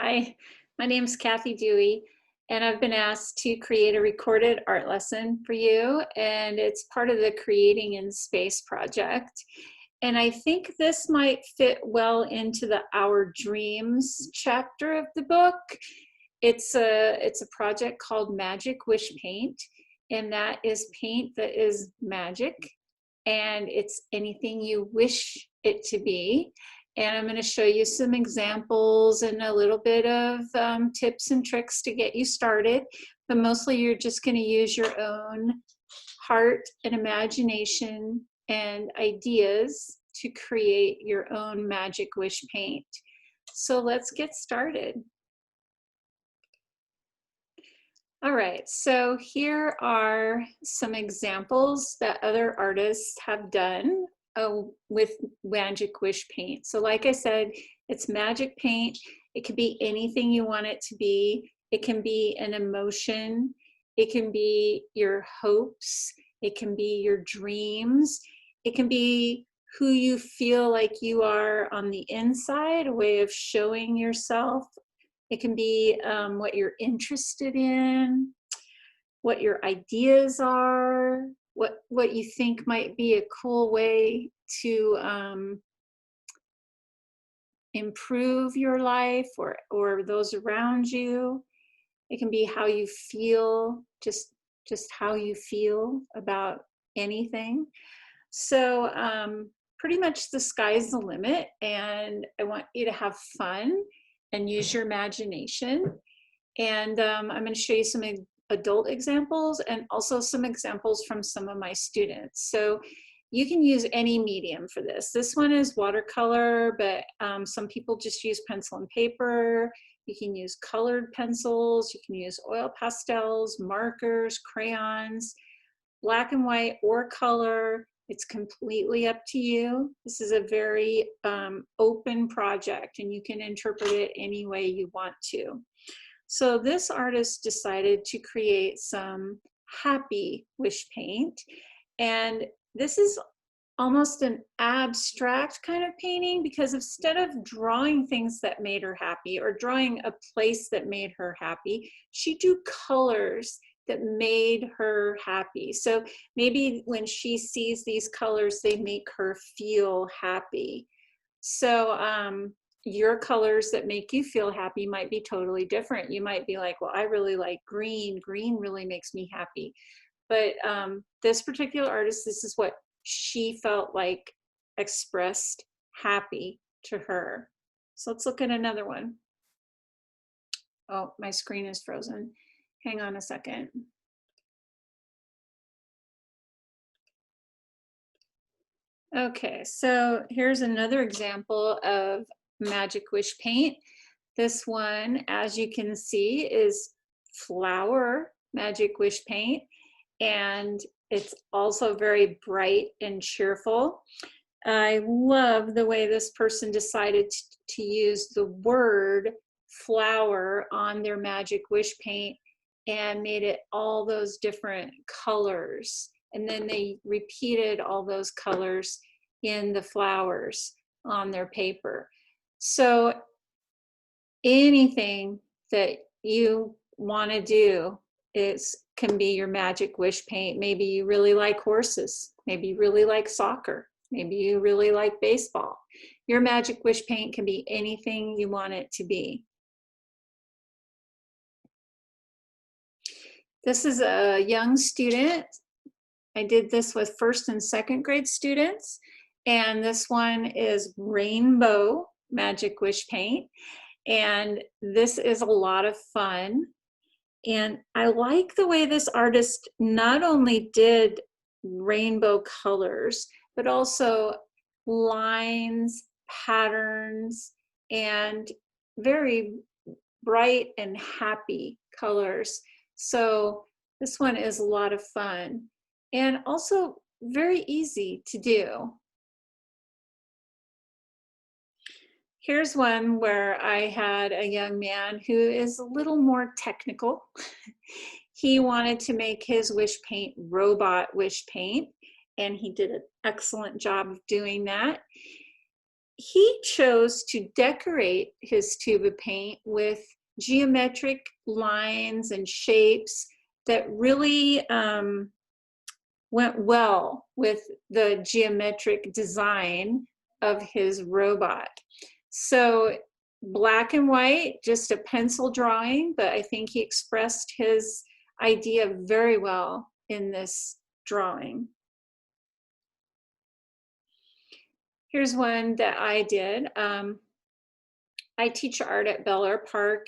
Hi, my name's Kathy Dewey, and I've been asked to create a recorded art lesson for you, and it's part of the Creating in Space project. And I think this might fit well into the Our Dreams chapter of the book. It's a project called Magic Wish Paint, and that is paint that is magic, and it's anything you wish it to be. And I'm going to show you some examples and a little bit of tips and tricks to get you started. But mostly you're just going to use your own heart and imagination and ideas to create your own Magic Wish paint. So let's get started. All right, so here are some examples that other artists have done with Magic Wish paint. So like I said, it's magic paint. It could be anything you want it to be. It can be an emotion. It can be your hopes. It can be your dreams. It can be who you feel like you are on the inside, a way of showing yourself. It can be what you're interested in, what your ideas are, what you think might be a cool way to improve your life or those around you. It can be how you feel, just how you feel about anything. So pretty much the sky's the limit, and I want you to have fun and use your imagination. And I'm going to show you some adult examples and also some examples from some of my students. So you can use any medium for this. This one is watercolor, but some people just use pencil and paper. You can use colored pencils. You can use oil pastels, markers, crayons, black and white or color. It's completely up to you. This is a very open project, and you can interpret it any way you want to. So this artist decided to create some happy wish paint, and this is almost an abstract kind of painting, because instead of drawing things that made her happy or drawing a place that made her happy, she drew colors that made her happy. So maybe when she sees these colors, they make her feel happy. So your colors that make you feel happy might be totally different. You might be like, well, I really like green. Green really makes me happy. But this particular artist, this is what she felt like expressed happy to her. So let's look at another one. Oh, my screen is frozen. Hang on a second. Okay, so here's another example of Magic Wish paint. This one, as you can see, is flower Magic Wish paint, and it's also very bright and cheerful. I love the way this person decided to use the word flower on their Magic Wish paint and made it all those different colors. And then they repeated all those colors in the flowers on their paper. So anything that you want to do can be your Magic Wish paint. Maybe you really like horses. Maybe you really like soccer. Maybe you really like baseball. Your Magic Wish paint can be anything you want it to be. This is a young student. I did this with first and second grade students. And this one is Rainbow Magic Wish paint. And this is a lot of fun. And I like the way this artist not only did rainbow colors, but also lines, patterns, and very bright and happy colors. So this one is a lot of fun and also very easy to do. Here's one where I had a young man who is a little more technical. He wanted to make his wish paint robot wish paint, and he did an excellent job of doing that. he chose to decorate his tube of paint with geometric lines and shapes that really went well with the geometric design of his robot. So black and white, just a pencil drawing, but I think he expressed his idea very well in this drawing. Here's one that I did. I teach art at Bel Air Park,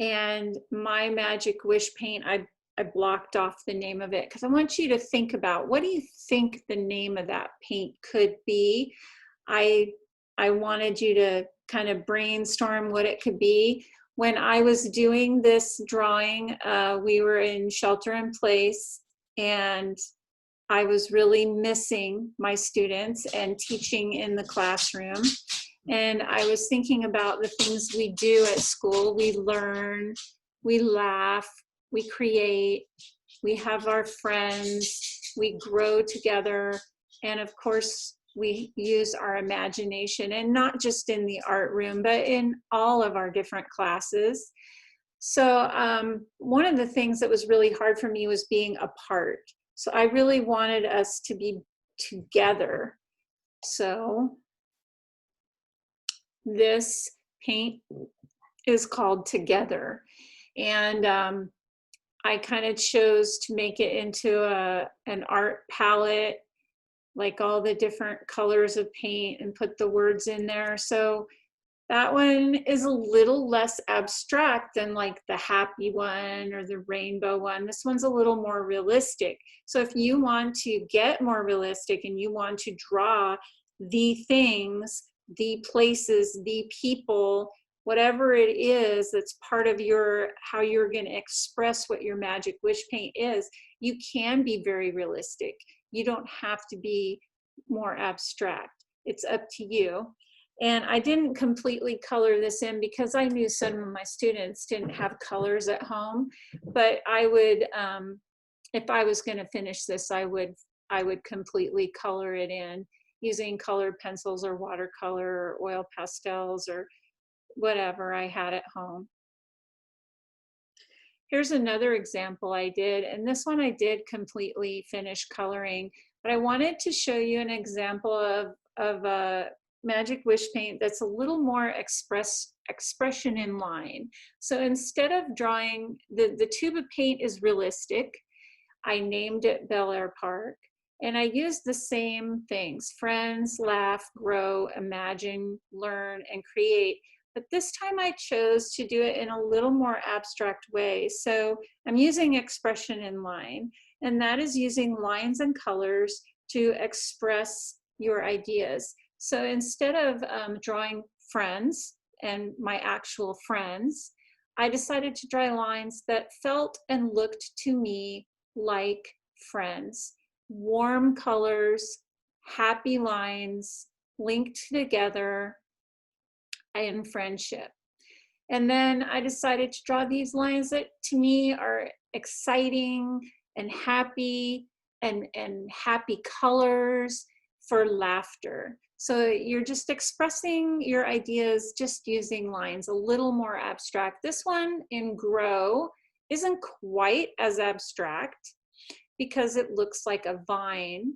and my Magic Wish paint, I blocked off the name of it because I want you to think about, what do you think the name of that paint could be? I wanted you to kind of brainstorm what it could be. When I was doing this drawing, we were in shelter in place, and I was really missing my students and teaching in the classroom. And I was thinking about the things we do at school. We learn, we laugh, we create, we have our friends, we grow together, and of course, we use our imagination, and not just in the art room, but in all of our different classes. So one of the things that was really hard for me was being apart. So I really wanted us to be together. So this paint is called Together. And I kind of chose to make it into an art palette, like all the different colors of paint, and put the words in there. So that one is a little less abstract than like the happy one or the rainbow one. This one's a little more realistic. So if you want to get more realistic and you want to draw the things, the places, the people, whatever it is that's part of your, how you're going to express what your Magic Wish paint is, you can be very realistic. You don't have to be more abstract. It's up to you. And I didn't completely color this in because I knew some of my students didn't have colors at home, but I would, if I was going to finish this, I would completely color it in using colored pencils or watercolor or oil pastels or whatever I had at home. Here's another example I did, and this one I did completely finish coloring, but I wanted to show you an example of a Magic Wish paint that's a little more expression in line. So instead of drawing, the tube of paint is realistic. I named it Bel Air Park, and I used the same things: friends, laugh, grow, imagine, learn, and create. But this time I chose to do it in a little more abstract way. So I'm using expression in line, and that is using lines and colors to express your ideas. So instead of drawing friends and my actual friends, I decided to draw lines that felt and looked to me like friends. Warm colors, happy lines, linked together, and friendship. And then I decided to draw these lines that to me are exciting and happy, and happy colors for laughter. So you're just expressing your ideas just using lines, a little more abstract. This one in Grow isn't quite as abstract because it looks like a vine.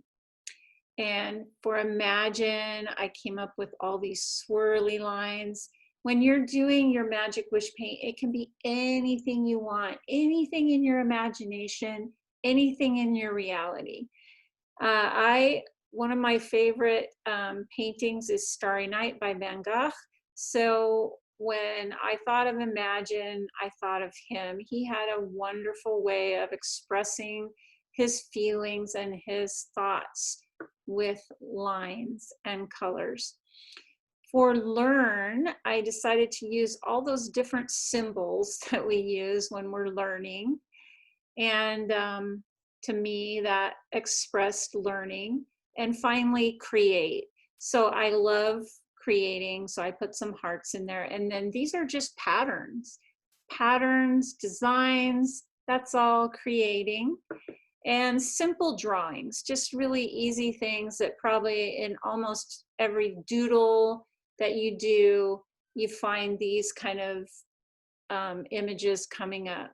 And for Imagine, I came up with all these swirly lines. When you're doing your Magic Wish paint, it can be anything you want, anything in your imagination, anything in your reality. One of my favorite paintings is Starry Night by Van Gogh. So when I thought of Imagine, I thought of him. He had a wonderful way of expressing his feelings and his thoughts with lines and colors. For Learn, I decided to use all those different symbols that we use when we're learning. And to me, that expressed learning. And finally, Create. So I love creating, so I put some hearts in there. And then these are just patterns, designs, that's all creating. And simple drawings, just really easy things that probably in almost every doodle that you do, you find these kind of images coming up.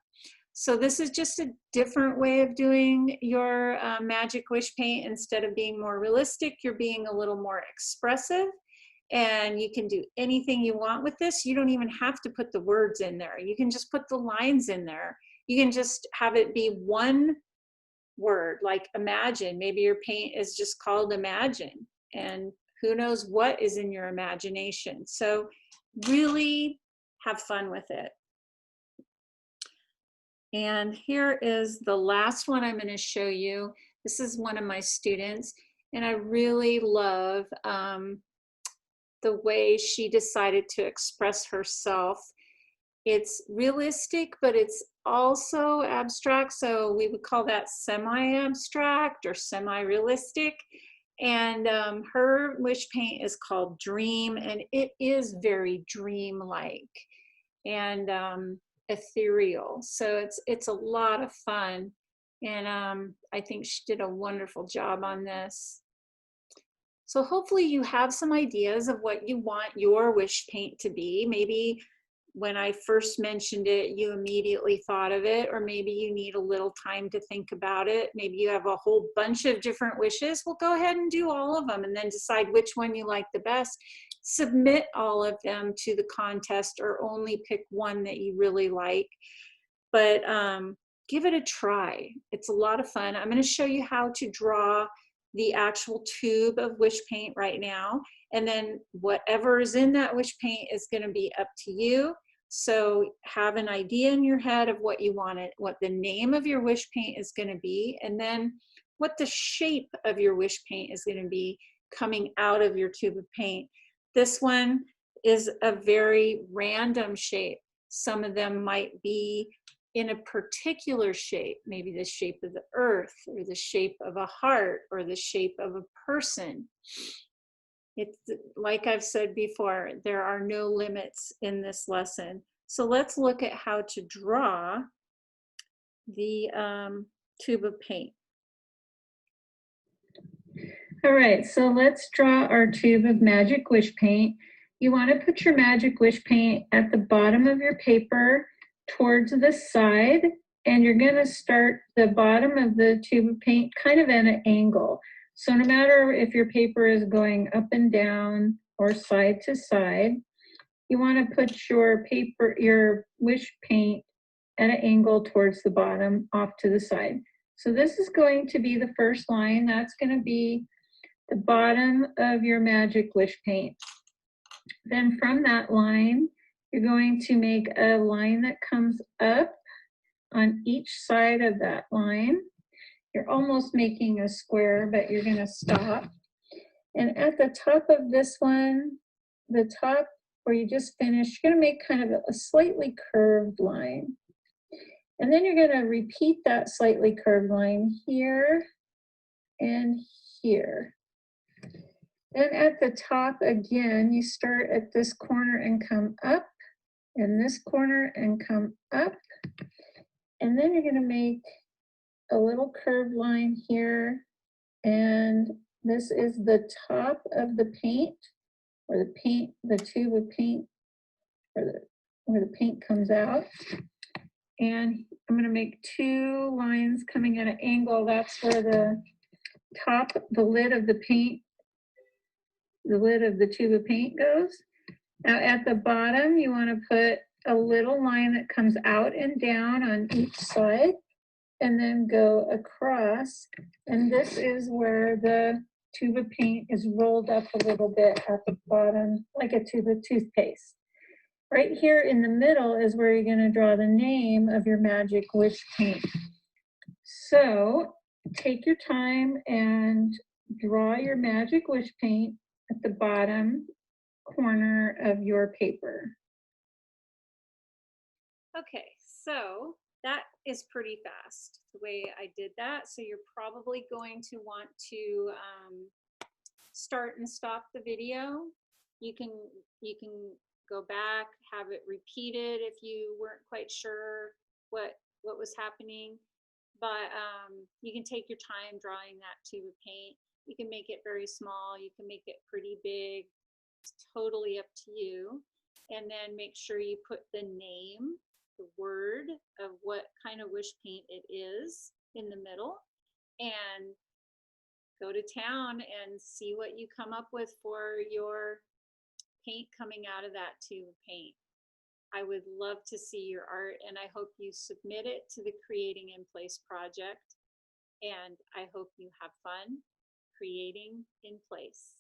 So this is just a different way of doing your magic wish paint. Instead of being more realistic, you're being a little more expressive, and you can do anything you want with this. You don't even have to put the words in there. You can just put the lines in there. You can just have it be one word, like imagine. Maybe your paint is just called imagine, and who knows what is in your imagination. So really have fun with it. And here is the last one I'm going to show you. This is one of my students, and I really love the way she decided to express herself. It's realistic, but it's also abstract. So we would call that semi-abstract or semi-realistic. And her wish paint is called Dream, and it is very dream-like and ethereal. So it's a lot of fun. And I think she did a wonderful job on this. So hopefully you have some ideas of what you want your wish paint to be. Maybe when I first mentioned it, you immediately thought of it, or maybe you need a little time to think about it. Maybe you have a whole bunch of different wishes. Well, go ahead and do all of them and then decide which one you like the best. Submit all of them to the contest, or only pick one that you really like. But give it a try. It's a lot of fun. I'm going to show you how to draw the actual tube of wish paint right now, and then whatever is in that wish paint is going to be up to you. So have an idea in your head of what you want it, what the name of your wish paint is going to be, and then what the shape of your wish paint is going to be coming out of your tube of paint. This one is a very random shape. Some of them might be in a particular shape, maybe the shape of the earth, or the shape of a heart, or the shape of a person. It's like I've said before, there are no limits in this lesson. So let's look at how to draw the tube of paint. All right, so let's draw our tube of magic wish paint. You want to put your magic wish paint at the bottom of your paper towards the side, and you're going to start the bottom of the tube of paint kind of at an angle. So no matter if your paper is going up and down or side to side, you want to put your paper, your wish paint at an angle towards the bottom, off to the side. So this is going to be the first line. That's going to be the bottom of your magic wish paint. Then from that line, you're going to make a line that comes up on each side of that line. You're almost making a square, but you're going to stop. And at the top of this one, the top where you just finished, you're going to make kind of a slightly curved line. And then you're going to repeat that slightly curved line here and here. Then at the top again, you start at this corner and come up, and this corner and come up. And then you're going to make a little curved line here, and this is the top of the paint, or the tube of paint, where the paint comes out. And I'm going to make two lines coming at an angle. That's where the top, the lid of the paint, the lid of the tube of paint goes. Now at the bottom, you want to put a little line that comes out and down on each side, and then go across. And this is where the tube of paint is rolled up a little bit at the bottom, like a tube of toothpaste. Right here in the middle is where you're going to draw the name of your magic wish paint. So take your time and draw your magic wish paint at the bottom corner of your paper. Okay, so that is pretty fast the way I did that. So you're probably going to want to start and stop the video. You can go back, have it repeated if you weren't quite sure what was happening. But you can take your time drawing that tube of paint. You can make it very small. You can make it pretty big. It's totally up to you. And then make sure you put the name, the word of what kind of wish paint it is in the middle, and go to town and see what you come up with for your paint coming out of that tube of paint. I would love to see your art, and I hope you submit it to the Creating in Place project. And I hope you have fun creating in place.